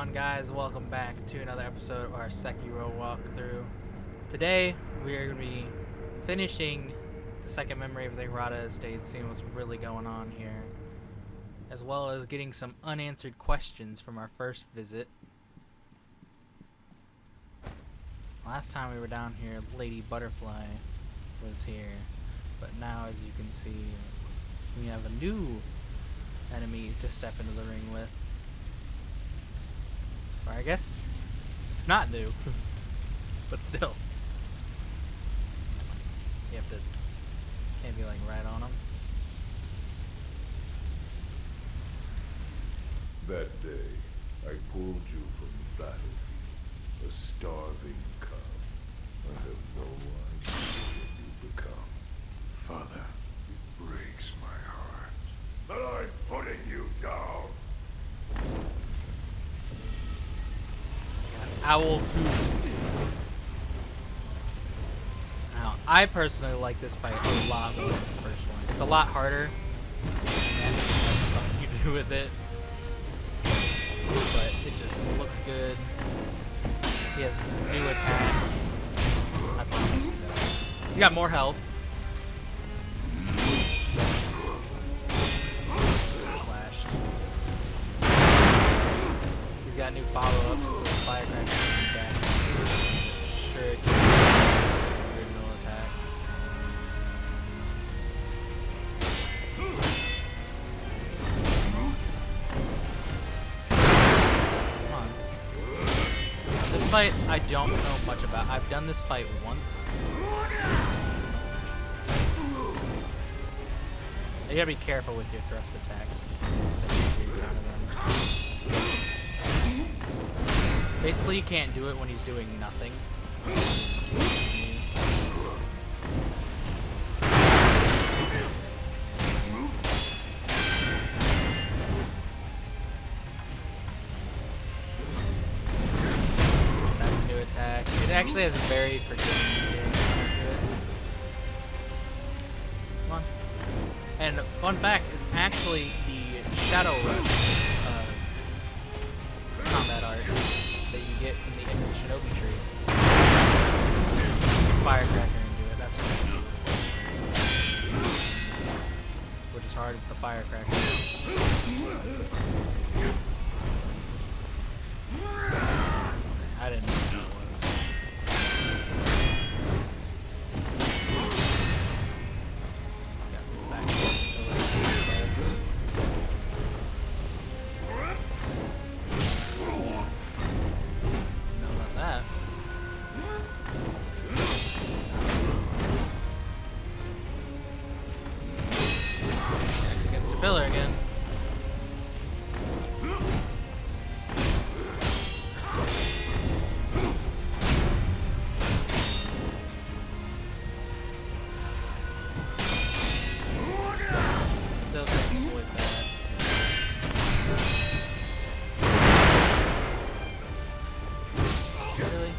on, guys? Welcome back to another episode of our Sekiro walkthrough. Today we are going to be finishing the second memory of the Hirata estate, seeing what's really going on here, as well as getting some unanswered questions from our first visit. Last time we were down here, Lady Butterfly was here, but now, as you can see, we have a new enemy to step into the ring with. Or I guess it's not new, but still. You have to, can't be like right on them. That day, I pulled you from the battlefield, a starving cub. I have no idea what you've become. Father, it breaks my heart that I'm putting you down. Owl 2. Now, I personally like this fight a lot more than the first one. It's a lot harder, and it has something to do with it, but it just looks good. He has new attacks. I promise you that. You got more health. Flashed. He's got new follow-ups, so firecracker is back. Sure, weird middle attack. Come on. This fight I don't know much about. I've done this fight once. You gotta be careful with your thrust attacks. Basically, you can't do it when he's doing nothing. That's a new attack. It actually has a very forgiving to it. Come on. And fun fact, it's actually the Shadow Rush combat art that you get from the end of the Shinobi tree. Firecracker into it, that's what which is hard with the firecracker. I didn't know what that was. Got back to pillar again. Still can't avoid that. Really?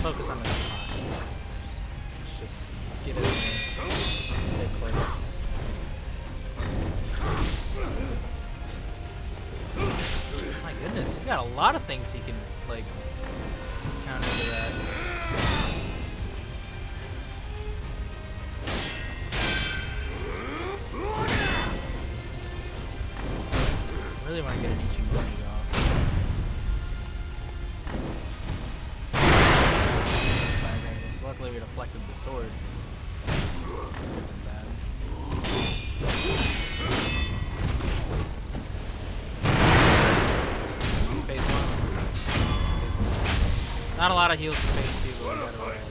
Focus on the spot. Let's just get it in there. Stay close. My goodness, he's got a lot of things he can, like, counter to that. I really want to get an Ichigumi off. Luckily we deflected the sword. Bad. Phase 1. Not a lot of heals in phase 2, but we got it.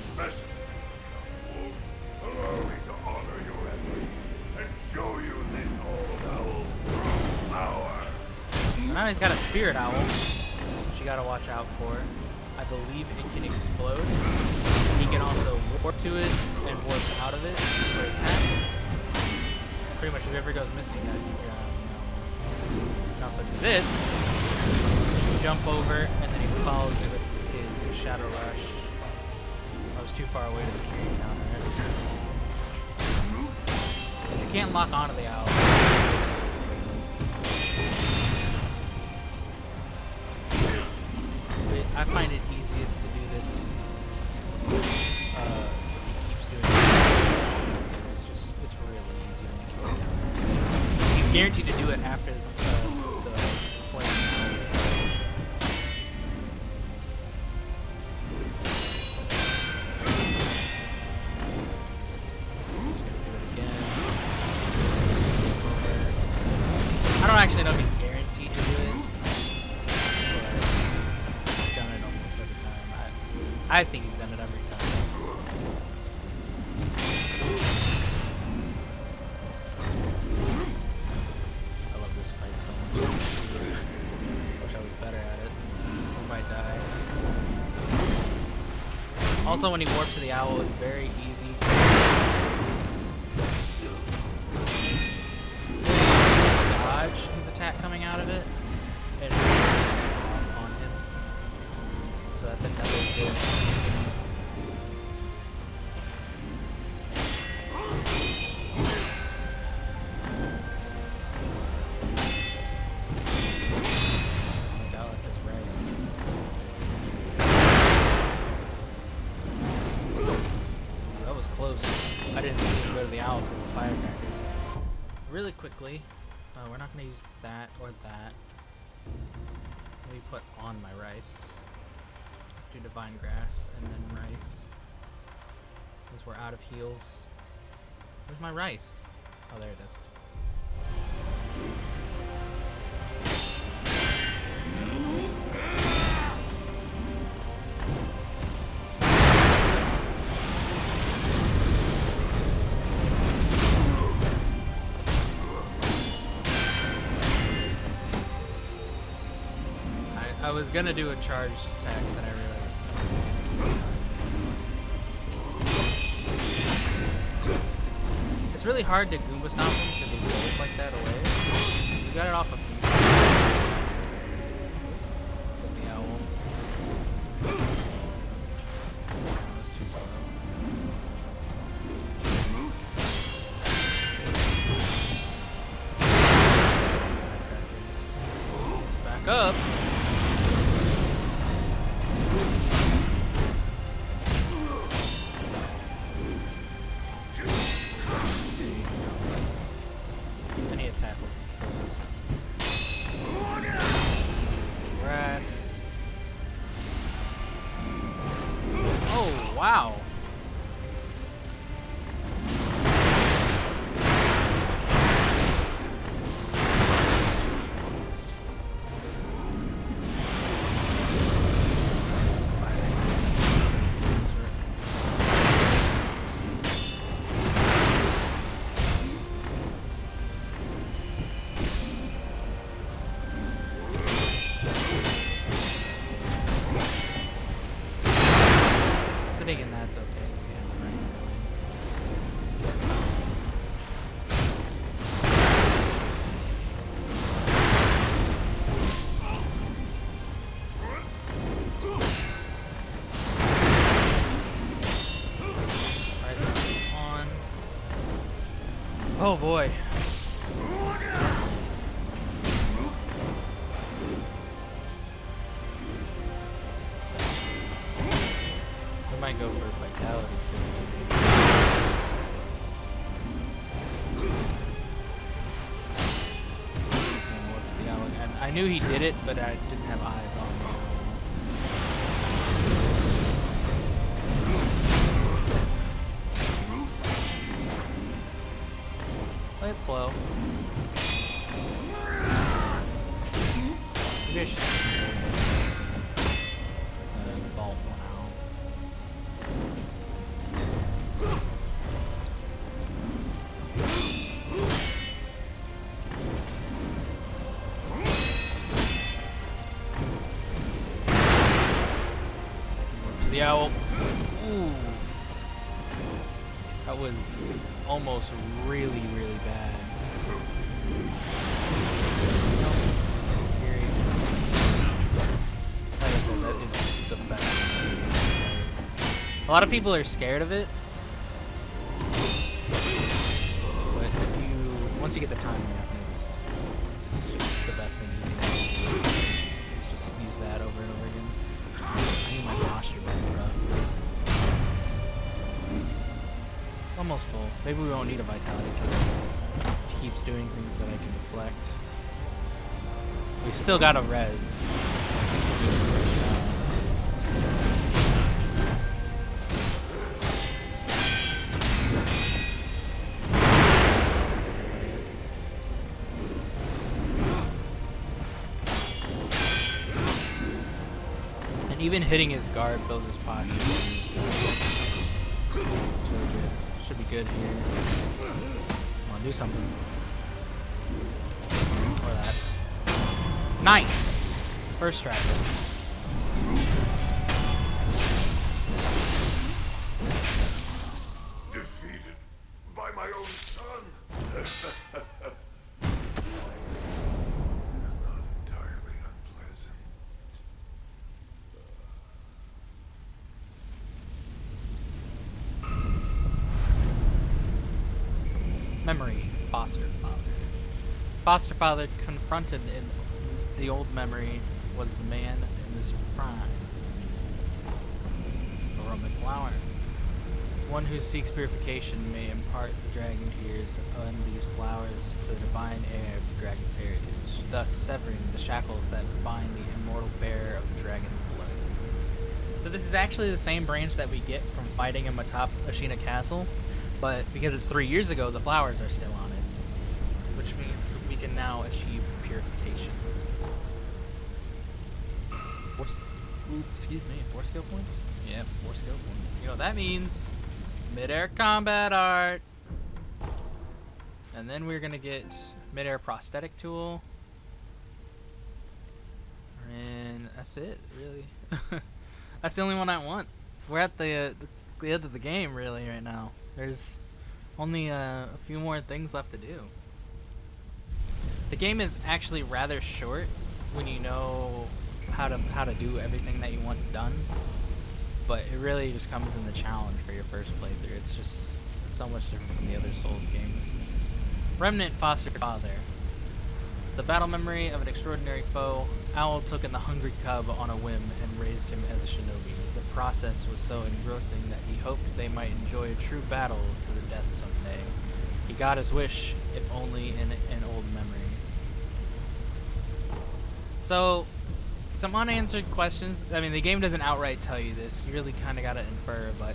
Allow me to honor your efforts and show you this old owl's true power. Now he's got a spirit owl, which you gotta watch out for. I believe it can explode. He can also warp to it and warp out of it for attacks. pretty much whoever goes missing, you gotta keep your eye on the owl. You can also do this. Jump over, and then he follows it with his Shadow Rush. I was too far away to the carry counter. You can't lock onto the owl. But I find it easiest to do this if he keeps doing it. It's really easy on the carry counter. He's guaranteed to do it after the flame. I don't actually know if he's guaranteed to do it, but he's done it almost every time. I think he's done it every time. I love this fight so much. Wish I was better at it. I might die. Also, when he warps to the owl, it's very easy. His attack coming out of it and off on him. So that's another good. Got left his rice. That was close. I didn't see him go to the owl for the firecrackers. Really quickly. We're not going to use that or that. Let me put on my rice. Let's do Divine Grass and then rice. Because we're out of heals. Where's my rice? Oh, there it is. I was gonna do a charge attack, but I realized. It's really hard to Goomba stomp him because he rolls like that away. You got it off a few times. With the owl. That was too slow. Let's back up. Wow. And that's okay. We have the rice going. Rice is on. Oh boy. Might go for vitality too. I knew he did it, but I didn't have eyes on him. Play it slow. Maybe I should vault one out. The owl. Ooh. That was almost really, really bad. Like I said, that is the best. A lot of people are scared of it, but if you once you get the timing up, it's just the best thing you can do. Just use that over and over again. I need my posture back, bro. It's almost full. Maybe we won't need a vitality killer. It keeps doing things that I can deflect. We still got a res. So I think we're doing a great job. And even hitting his guard fills his pocket. So it's really good. Should be good here. Come on, do something. Or that. Nice! First strike. Defeated by my own son. Is not entirely unpleasant. Memory. Foster father. Foster father confronted in the old memory was the man in this prime. Aromatic flower. One who seeks purification may impart the dragon tears on these flowers to the divine heir of the dragon's heritage, thus severing the shackles that bind the immortal bearer of the dragon's blood. So this is actually the same branch that we get from fighting him atop Ashina Castle, but because it's 3 years ago, the flowers are still on it, which means we can now achieve purification. Excuse me, 4 skill points? Yeah, 4 skill points. You know what that means? Mid-air combat art. And then we're gonna get mid-air prosthetic tool. And that's it, really. That's the only one I want. We're at the end of the game, really, right now. There's only a few more things left to do. The game is actually rather short when you know how to do everything that you want done, but it really just comes in the challenge for your first playthrough. It's so much different from the other Souls games. Remnant Foster Father. The battle memory of an extraordinary foe, Owl took in the hungry cub on a whim and raised him as a shinobi. The process was so engrossing that he hoped they might enjoy a true battle to the death someday. He got his wish, if only in an old memory. So, some unanswered questions. I mean, the game doesn't outright tell you this. You really kind of got to infer, but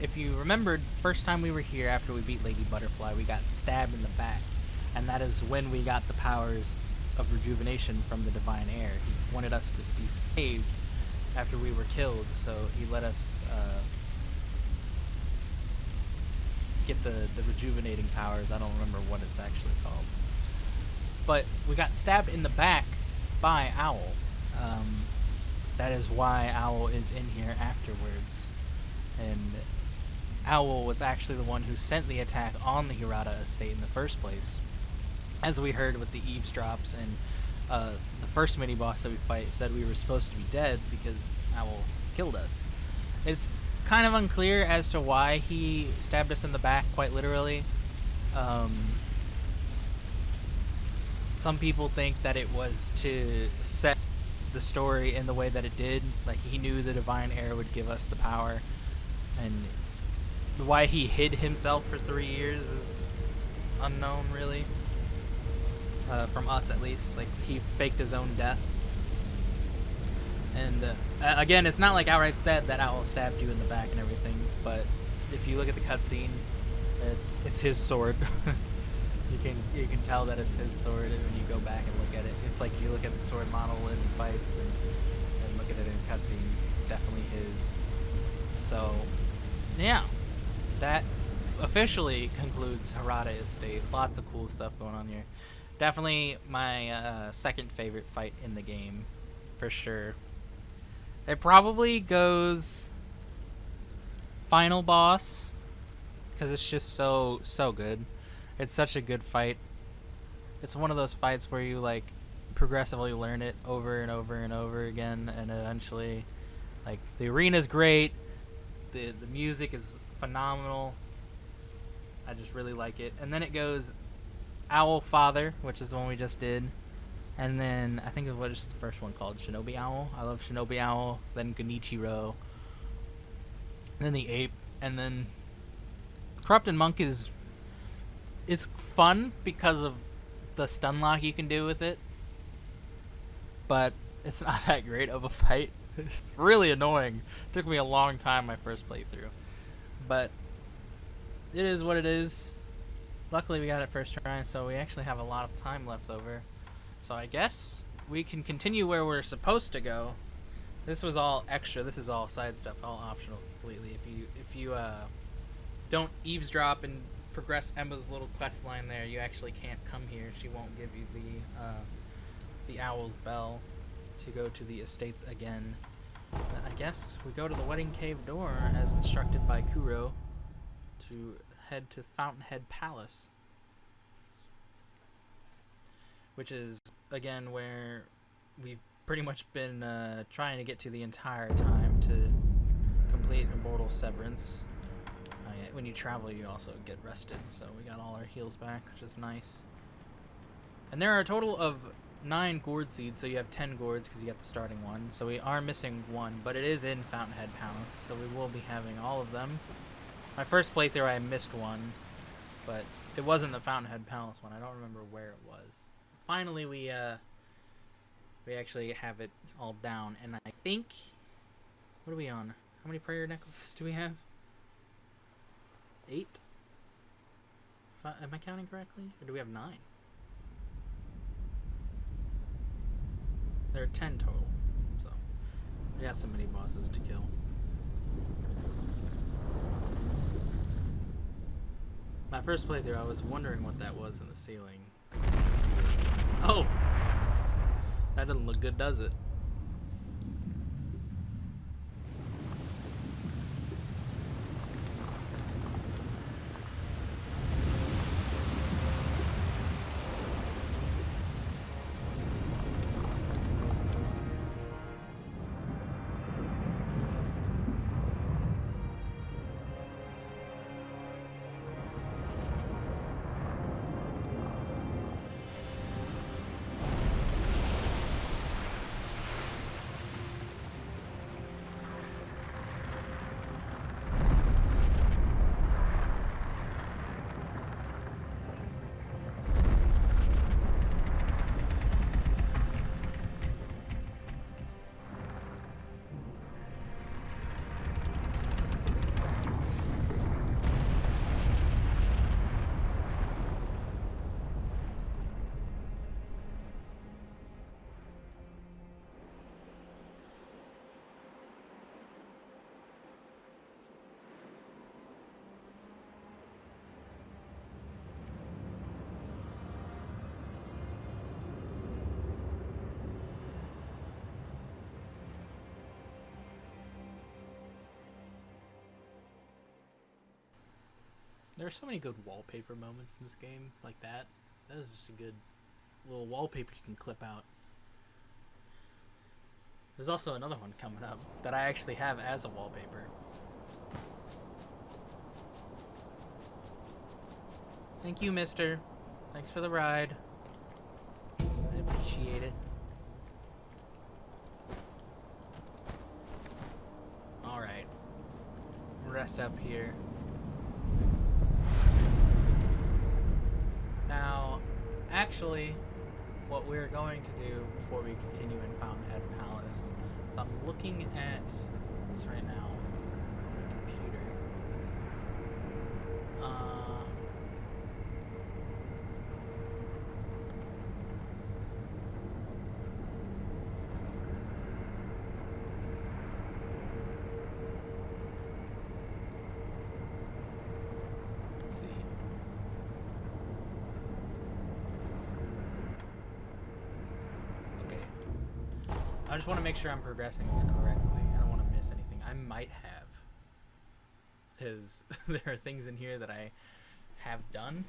if you remembered, the first time we were here after we beat Lady Butterfly, we got stabbed in the back, and that is when we got the powers of rejuvenation from the Divine Heir. He wanted us to be saved after we were killed, so he let us get the rejuvenating powers. I don't remember what it's actually called. But we got stabbed in the back by Owl. That is why Owl is in here afterwards. And Owl was actually the one who sent the attack on the Hirata estate in the first place. As we heard with the eavesdrops, and the first mini-boss that we fight said we were supposed to be dead because Owl killed us. It's kind of unclear as to why he stabbed us in the back, quite literally. Some people think that it was to set the story in the way that it did. Like, he knew the Divine Heir would give us the power, and why he hid himself for 3 years is unknown, really. From us, at least. Like, he faked his own death. And again, it's not like outright said that Owl stabbed you in the back and everything, but if you look at the cutscene, it's his sword. You can tell that it's his sword when you go back and look at it. It's like you look at the sword model in fights and look at it in cutscene. It's definitely his. So, yeah, that officially concludes Hirata Estate. Lots of cool stuff going on here. Definitely my second favorite fight in the game, for sure. It probably goes final boss, because it's just so good. It's such a good fight. It's one of those fights where you like progressively learn it over and over and over again, and eventually, like, the arena's great. The music is phenomenal. I just really like it. And then it goes Owl Father, which is the one we just did. And then I think of what is the first one called? Shinobi Owl. I love Shinobi Owl. Then Genichiro. Then the Ape. And then Corrupted Monk is fun because of the stun lock you can do with it. But it's not that great of a fight. It's really annoying. It took me a long time my first playthrough. But it is what it is. Luckily we got it first try, so we actually have a lot of time left over. So I guess we can continue where we're supposed to go. This was all extra. This is all side stuff, all optional completely. If you don't eavesdrop and progress Emma's little quest line there, you actually can't come here. She won't give you the Owl's Bell to go to the estates again. But I guess we go to the Wedding Cave door as instructed by Kuro to head to Fountainhead Palace, which is again where we've pretty much been trying to get to the entire time to complete Immortal Severance. When you travel, you also get rested, so we got all our heals back, which is nice. And there are a total of 9 gourd seeds, so you have 10 gourds because you got the starting one. So we are missing 1, but it is in Fountainhead Palace, so we will be having all of them. My first playthrough I missed one, but it wasn't the Fountainhead Palace one. I don't remember where it was. Finally, we actually have it all down, and I think, what are we on? How many prayer necklaces do we have? 8? Am I counting correctly? Or do we have 9? There are 10 total, so we got so many bosses to kill. My first playthrough, I was wondering what that was in the ceiling. I can't see it. Oh! That doesn't look good, does it? There are so many good wallpaper moments in this game, like that. That is just a good little wallpaper you can clip out. There's also another one coming up that I actually have as a wallpaper. Thank you, mister. Thanks for the ride. I appreciate it. Alright. Rest up here. Now, actually, what we're going to do before we continue in Fountainhead Palace is I'm looking at this right now on my computer. Let's see. I just want to make sure I'm progressing this correctly. I don't want to miss anything. I might have. Because there are things in here that I have done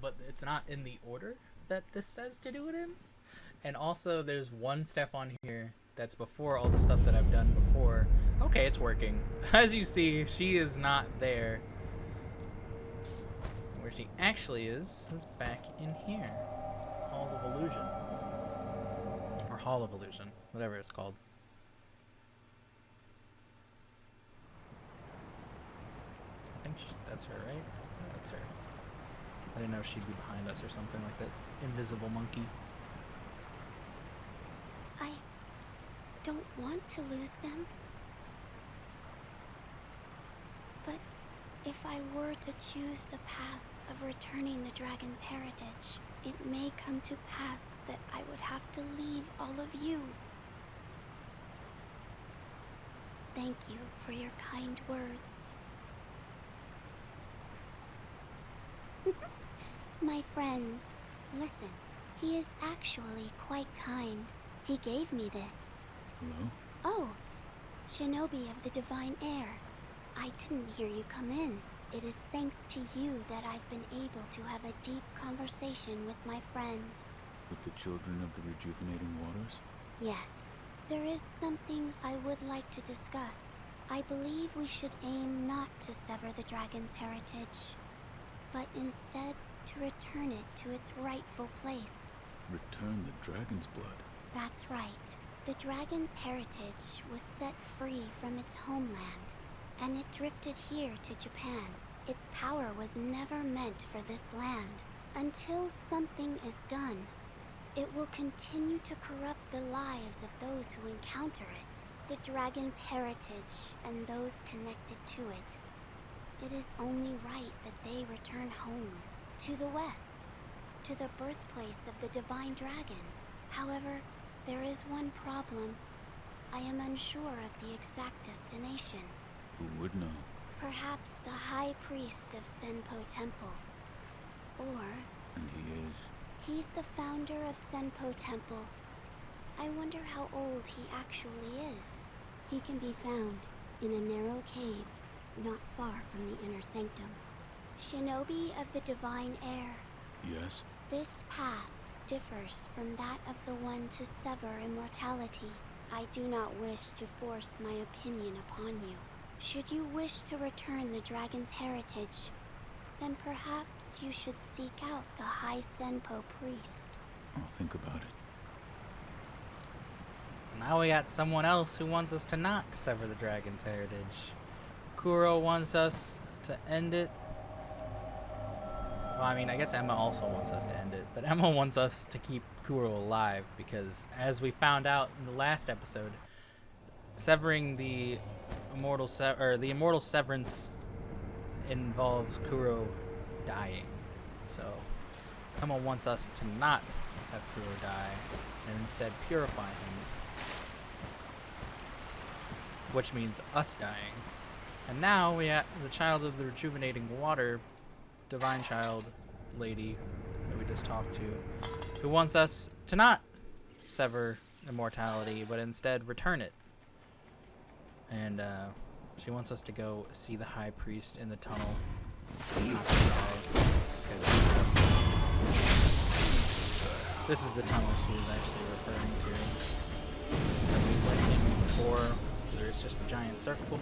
but it's not in the order that this says to do it in. And also, there's one step on here that's before all the stuff that I've done before. Okay, it's working. As you see, she is not there. Where she actually is back in here. Halls of Illusion. Or Hall of Illusion, whatever it's called. I think that's her, right? Yeah, that's her. I didn't know she'd be behind us or something like that. Invisible monkey. I don't want to lose them. But if I were to choose the path of returning the dragon's heritage, it may come to pass that I would have to leave all of you. Thank you for your kind words. My friends, listen. He is actually quite kind. He gave me this. Hello? Oh, Shinobi of the Divine Air. I didn't hear you come in. It is thanks to you that I've been able to have a deep conversation with my friends. With the children of the rejuvenating waters? Yes, there is something I would like to discuss. I believe we should aim not to sever the dragon's heritage, but instead to return it to its rightful place. Return the dragon's blood? That's right. The dragon's heritage was set free from its homeland, and it drifted here to Japan. Its power was never meant for this land. Until something is done, it will continue to corrupt the lives of those who encounter it, the dragon's heritage and those connected to it. It is only right that they return home, to the west, to the birthplace of the divine dragon. However, there is one problem. I am unsure of the exact destination. Who would know? Perhaps the High Priest of Senpo Temple. Or... And he is? He's the founder of Senpo Temple. I wonder how old he actually is. He can be found in a narrow cave, not far from the inner sanctum. Shinobi of the Divine Air. Yes? This path differs from that of the one to sever immortality. I do not wish to force my opinion upon you. Should you wish to return the dragon's heritage, then perhaps you should seek out the High Senpo priest. I'll think about it. Now we got someone else who wants us to not sever the dragon's heritage. Kuro wants us to end it. Well, I mean, I guess Emma also wants us to end it, but Emma wants us to keep Kuro alive because, as we found out in the last episode, severing the immortal severance involves Kuro dying. So Emma wants us to not have Kuro die and instead purify him, which means us dying. And now we have the child of the rejuvenating water, divine child lady that we just talked to, who wants us to not sever immortality but instead return it. And she wants us to go see the high priest in the tunnel. This is the tunnel she was actually referring to. We went in before, there's just a giant circle.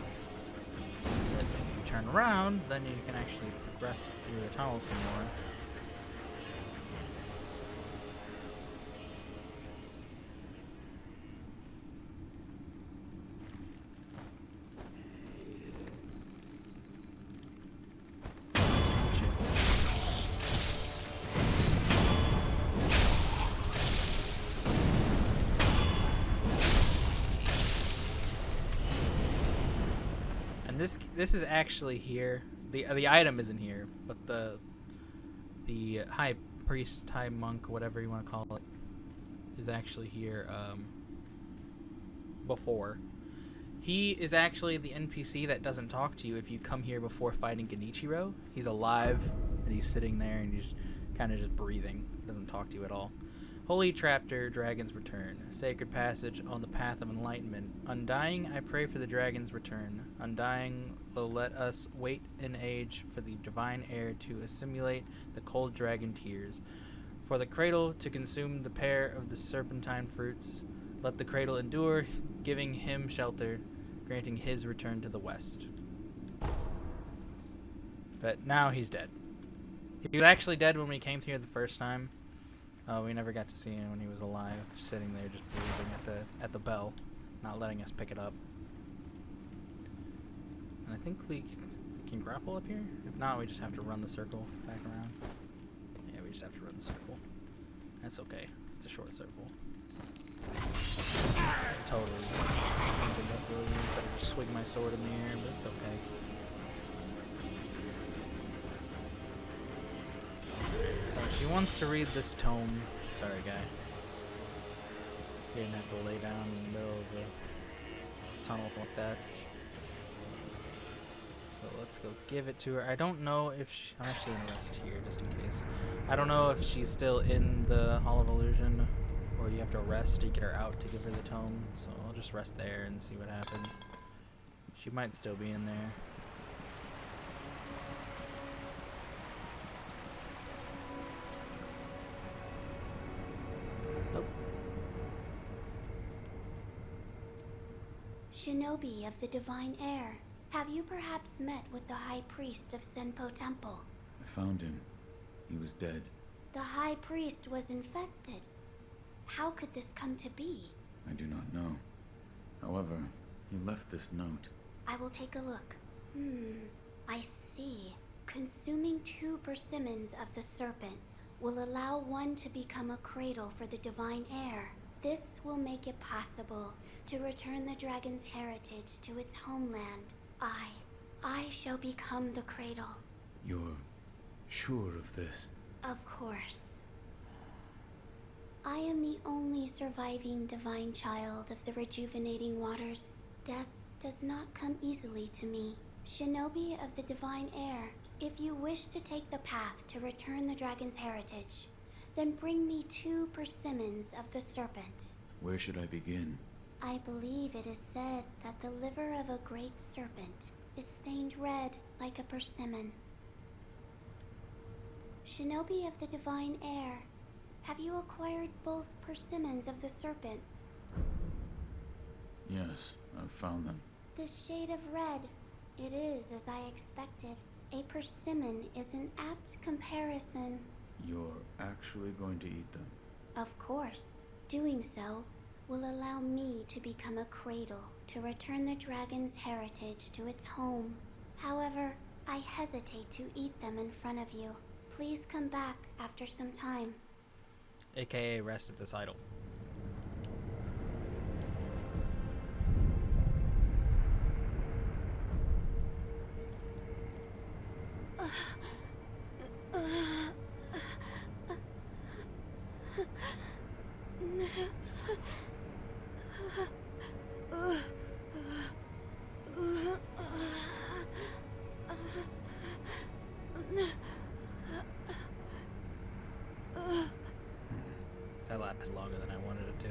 But if you turn around, then you can actually progress through the tunnel some more. This is actually here. The item isn't here, but the high priest, high monk, whatever you want to call it, is actually here before. He is actually the NPC that doesn't talk to you if you come here before fighting Genichiro. He's alive and he's sitting there and he's kind of just breathing. He doesn't talk to you at all. Holy Chapter, Dragon's Return. Sacred passage on the path of enlightenment. Undying, I pray for the dragon's return. Undying, lo, let us wait an age for the divine heir to assimilate the cold dragon tears. For the cradle to consume the pair of the serpentine fruits. Let the cradle endure, giving him shelter, granting his return to the west. But now he's dead. He was actually dead when we came here the first time. We never got to see him when he was alive, sitting there just breathing at the bell, not letting us pick it up. And I think we can grapple up here. If not, we just have to run the circle back around. Yeah, we just have to run the circle. That's okay. It's a short circle. Totally. Instead of just swing my sword in the air, but it's okay. So she wants to read this tome. Sorry, guy. You didn't have to lay down in the middle of the tunnel like that. So let's go give it to her. I don't know if she... I'm actually going to rest here just in case. I don't know if she's still in the Hall of Illusion, or you have to rest to get her out to give her the tome. So I'll just rest there and see what happens. She might still be in there. Shinobi of the Divine Heir, have you perhaps met with the High Priest of Senpo Temple? I found him. He was dead. The High Priest was infested. How could this come to be? I do not know. However, he left this note. I will take a look. I see. Consuming 2 persimmons of the serpent will allow one to become a cradle for the Divine Heir. This will make it possible to return the dragon's heritage to its homeland. I shall become the cradle. You're sure of this? Of course. I am the only surviving divine child of the rejuvenating waters. Death does not come easily to me. Shinobi of the Divine Heir, if you wish to take the path to return the dragon's heritage, then bring me 2 persimmons of the serpent. Where should I begin? I believe it is said that the liver of a great serpent is stained red like a persimmon. Shinobi of the Divine Heir, have you acquired both persimmons of the serpent? Yes, I've found them. This shade of red, it is as I expected. A persimmon is an apt comparison. You're actually going to eat them? Of course. Doing so will allow me to become a cradle to return the dragon's heritage to its home. However, I hesitate to eat them in front of you. Please come back after some time. AKA rest of this idol. That lasted longer than I wanted it to.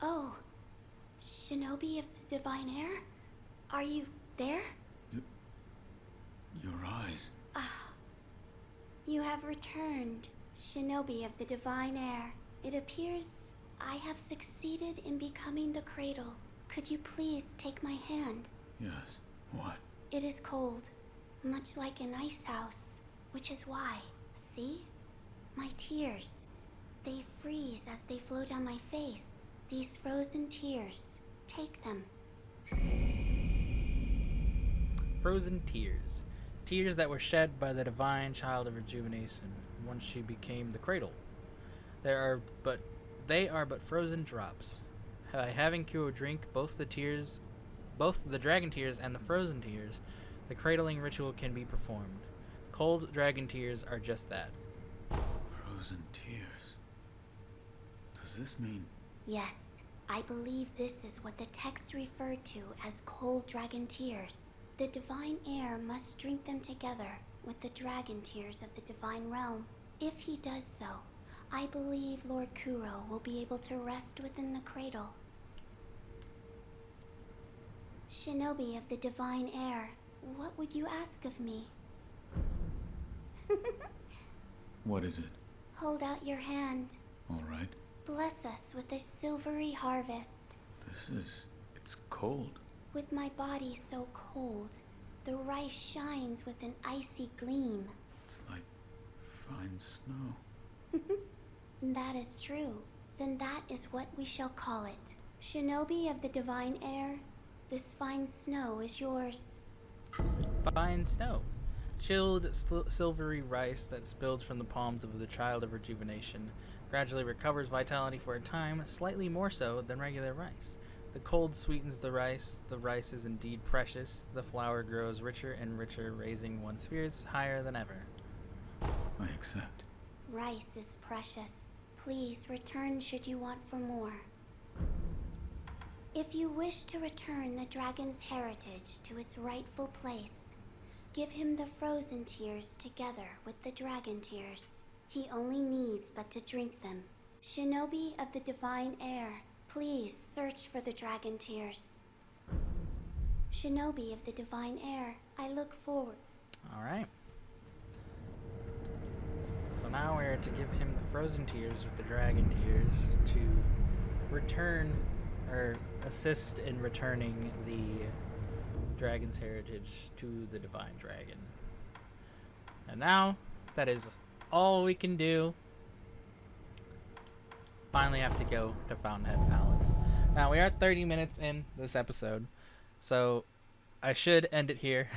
Oh, Shinobi of the Divine Heir? Are you there? Your eyes. You have returned, Shinobi of the Divine Heir. It appears I have succeeded in becoming the cradle. Could you please take my hand? Yes. What? It is cold, much like an ice house, which is why, see? My tears. They freeze as they flow down my face. These frozen tears. Take them. Frozen tears. Tears that were shed by the divine child of rejuvenation once she became the cradle. They are but frozen drops. By having Kyo drink both the dragon tears and the frozen tears, the cradling ritual can be performed. Cold dragon tears are just that. Frozen tears. Does this mean... Yes, I believe this is what the text referred to as cold dragon tears. The divine heir must drink them together with the dragon tears of the divine realm. If he does so, I believe Lord Kuro will be able to rest within the cradle. Shinobi of the divine heir, what would you ask of me? What is it? Hold out your hand. All right. Bless us with a silvery harvest. It's cold. With my body so cold, the rice shines with an icy gleam. It's like fine snow. That is true. Then that is what we shall call it. Shinobi of the divine heir, this fine snow is yours. Fine snow. Chilled, silvery rice that spilled from the palms of the child of rejuvenation gradually recovers vitality for a time, slightly more so than regular rice. The cold sweetens the rice is indeed precious, the flour grows richer and richer, raising one's spirits higher than ever. I accept. Rice is precious. Please return should you want for more. If you wish to return the dragon's heritage to its rightful place, give him the frozen tears together with the dragon tears. He only needs but to drink them. Shinobi of the divine heir, please search for the dragon tears. Shinobi of the divine heir, I look forward. Alright. So now we're to give him the frozen tears with the dragon tears to return, or assist in returning the dragon's heritage to the divine dragon. And now, that is all we can do. Finally have to go to Fountainhead Palace. Now, we are 30 minutes in this episode, so I should end it here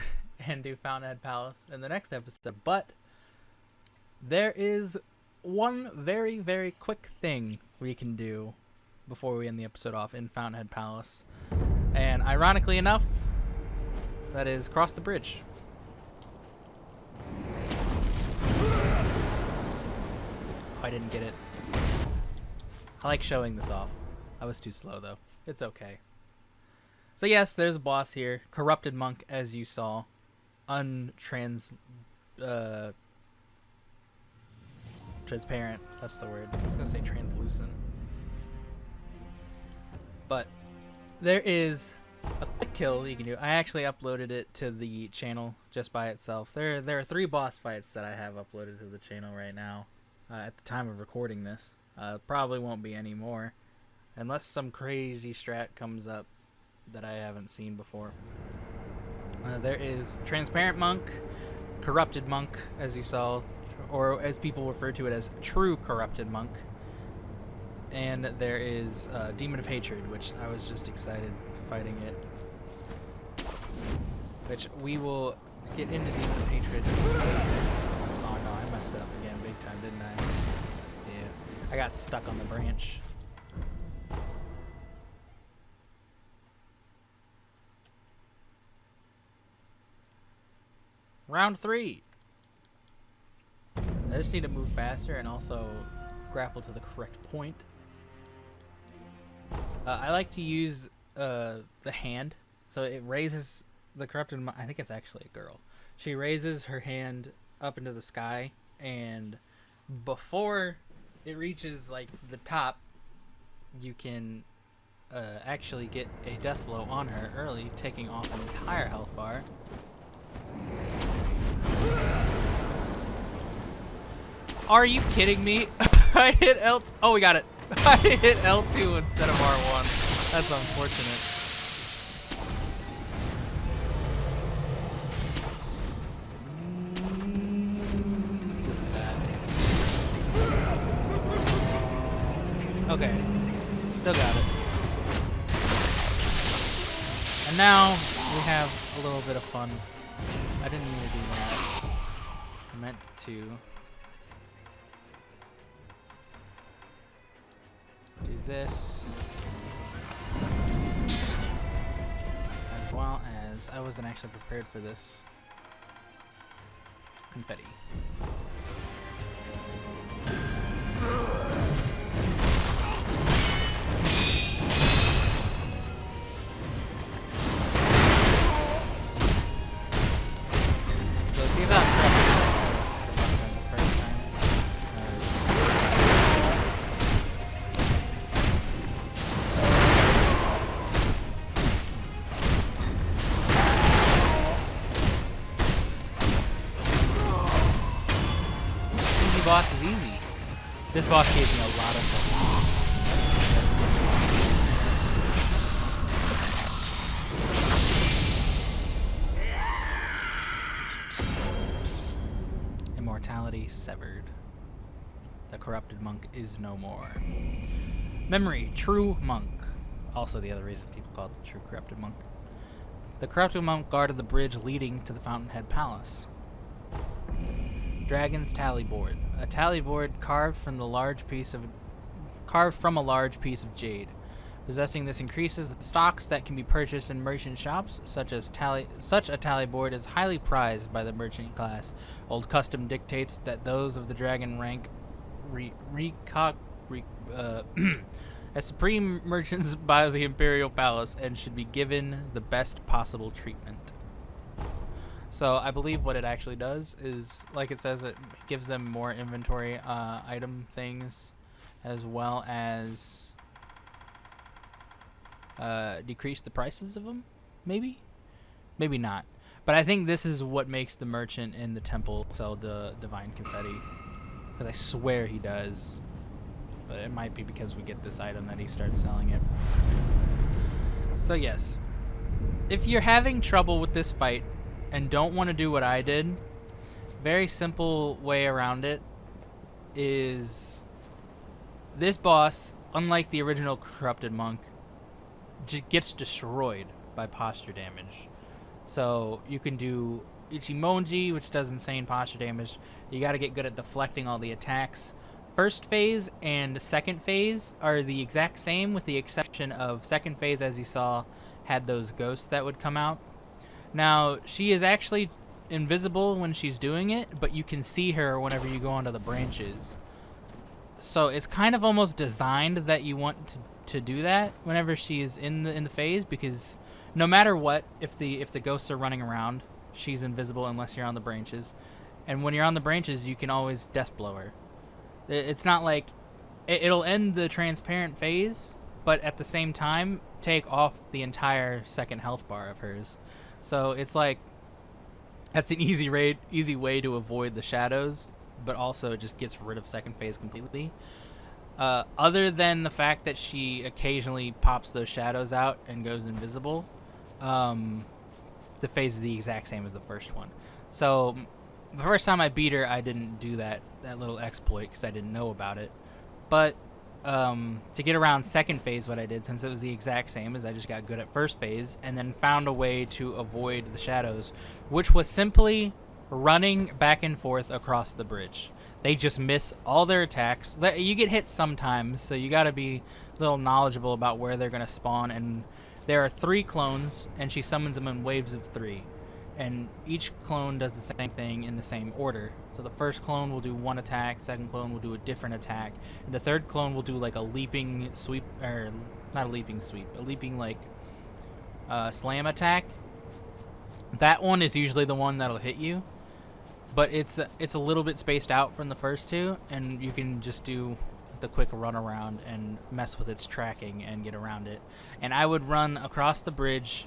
and do Fountainhead Palace in the next episode, but there is one very, very quick thing we can do before we end the episode off in Fountainhead Palace. And ironically enough, that is cross the bridge. I didn't get it. I like showing this off. I was too slow though. It's okay. So yes, there's a boss here. Corrupted monk, as you saw. Transparent. That's the word. I was gonna say translucent. But there is a quick kill you can do. I actually uploaded it to the channel just by itself. There are 3 boss fights that I have uploaded to the channel right now at the time of recording this. Probably won't be any more unless some crazy strat comes up that I haven't seen before. There is Transparent Monk, Corrupted Monk, as you saw, or as people refer to it as True Corrupted Monk. And there is Demon of Hatred, which I was just excited fighting it. Which we will get into Demon of Hatred. Oh no, I messed up again big time, didn't I? Yeah. I got stuck on the branch. Round 3. I just need to move faster and also grapple to the correct point. I like to use the hand, so it raises the corrupted. I think it's actually a girl. She raises her hand up into the sky, and before it reaches like the top, you can actually get a death blow on her early, taking off an entire health bar. Are you kidding me? I hit L2. Oh, we got it. I hit L2 instead of R1. That's unfortunate. Just that. Okay. Still got it. And now we have a little bit of fun. I didn't mean to do that. I meant to do this, as well as I wasn't actually prepared for this. Confetti. boss is easy. This boss gave me a lot of trouble. Immortality severed. The corrupted monk is no more. Memory, true monk. Also the other reason people call it the true corrupted monk. The corrupted monk guarded the bridge leading to the Fountainhead Palace. Dragon's tally board. A tally board carved from a large piece of jade. Possessing this increases the stocks that can be purchased in merchant shops. Such a tally board is highly prized by the merchant class. Old custom dictates that those of the dragon rank as supreme merchants by the imperial palace and should be given the best possible treatment. So I believe what it actually does is, like it says, it gives them more inventory item things, as well as decrease the prices of them. Maybe not. But I think this is what makes the merchant in the temple sell the divine confetti, because I swear he does. But it might be because we get this item that he starts selling it. So yes, if you're having trouble with this fight and don't want to do what I did, very simple way around it is this boss, unlike the original corrupted monk, just gets destroyed by posture damage. So you can do Ichimonji, which does insane posture damage. You got to get good at deflecting all the attacks. First phase and second phase are the exact same, with the exception of second phase, as you saw, had those ghosts that would come out. Now, she is actually invisible when she's doing it, but you can see her whenever you go onto the branches. So it's kind of almost designed that you want to do that whenever she's in the phase, because no matter what, if the ghosts are running around, she's invisible unless you're on the branches. And when you're on the branches, you can always death blow her. It's not like it'll end the transparent phase, but at the same time take off the entire second health bar of hers. So it's like that's an easy way to avoid the shadows, but also it just gets rid of second phase completely. Other than the fact that she occasionally pops those shadows out and goes invisible, the phase is the exact same as the first one. So the first time I beat her, I didn't do that little exploit because I didn't know about it. But to get around second phase, what I did, since it was the exact same, is I just got good at first phase and then found a way to avoid the shadows, which was simply running back and forth across the bridge. They just miss all their attacks. You get hit sometimes, so you got to be a little knowledgeable about where they're going to spawn. And there are 3 clones, and she summons them in waves of 3. And each clone does the same thing in the same order. So the first clone will do one attack, second clone will do a different attack, and the third clone will do like a leaping sweep, or not a leaping sweep, a leaping like slam attack. That one is usually the one that'll hit you, but it's a little bit spaced out from the first two, and you can just do the quick run around and mess with its tracking and get around it. And I would run across the bridge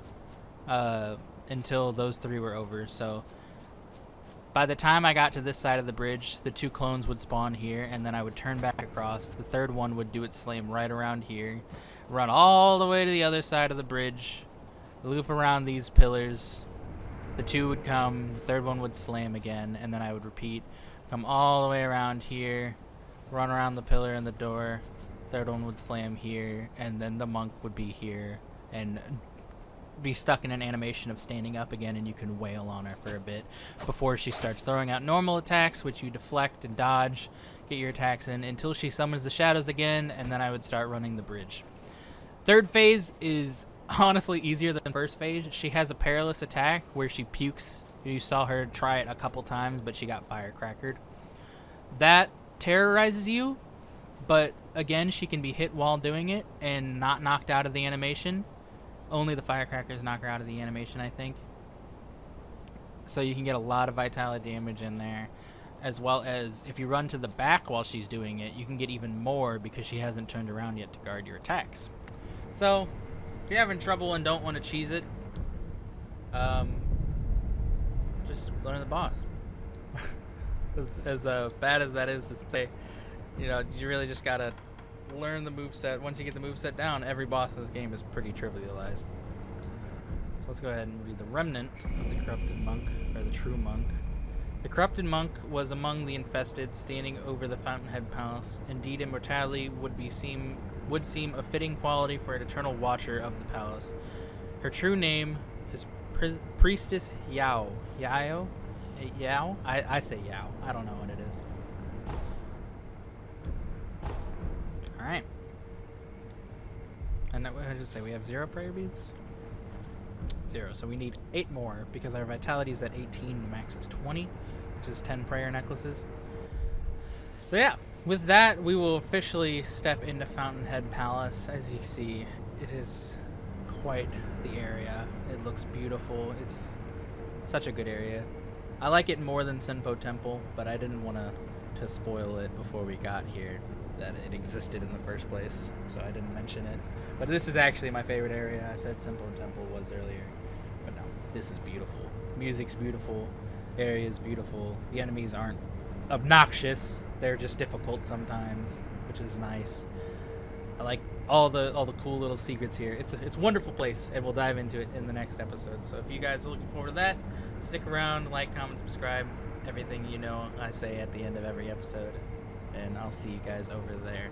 until those 3 were over. So by the time I got to this side of the bridge, the 2 clones would spawn here, and then I would turn back across. The third one would do its slam right around here, run all the way to the other side of the bridge, loop around these pillars. The 2 would come, the third one would slam again, and then I would repeat, come all the way around here, run around the pillar and the door, third one would slam here, and then the monk would be here and be stuck in an animation of standing up again, and you can wail on her for a bit before she starts throwing out normal attacks, which you deflect and dodge, get your attacks in until she summons the shadows again, and then I would start running the bridge. Third phase is honestly easier than first phase. She has a perilous attack where she pukes. You saw her try it a couple times, but she got firecrackered. That terrorizes you, but again, she can be hit while doing it and not knocked out of the animation. Only the firecrackers knock her out of the animation, I think. So you can get a lot of vitality damage in there, as well as if you run to the back while she's doing it, you can get even more because she hasn't turned around yet to guard your attacks. So if you're having trouble and don't want to cheese it, just learn the boss. as bad as that is to say, you really just gotta learn the moveset. Once you get the moveset down, every boss in this game is pretty trivialized. So let's go ahead and read the Remnant of the Corrupted Monk, or the True Monk. The Corrupted Monk was among the infested, standing over the Fountainhead Palace. Indeed, immortality would seem a fitting quality for an eternal watcher of the palace. Her true name is Priestess Yao. Yao? Yao? I say Yao. I don't know what it is. Alright. And what did I just say? We have 0 prayer beads? 0. So we need 8 more because our vitality is at 18. The max is 20, which is 10 prayer necklaces. So yeah, with that, we will officially step into Fountainhead Palace. As you see, it is quite the area. It looks beautiful. It's such a good area. I like it more than Senpo Temple, but I didn't want to spoil it before we got here, that it existed in the first place, so I didn't mention it. But this is actually my favorite area. I said Senpo Temple was earlier, but no, this is beautiful. Music's beautiful, area's beautiful. The enemies aren't obnoxious, they're just difficult sometimes, which is nice. I like all the cool little secrets here. It's a wonderful place, and we'll dive into it in the next episode. So if you guys are looking forward to that, stick around, like, comment, subscribe, everything I say at the end of every episode, and I'll see you guys over there.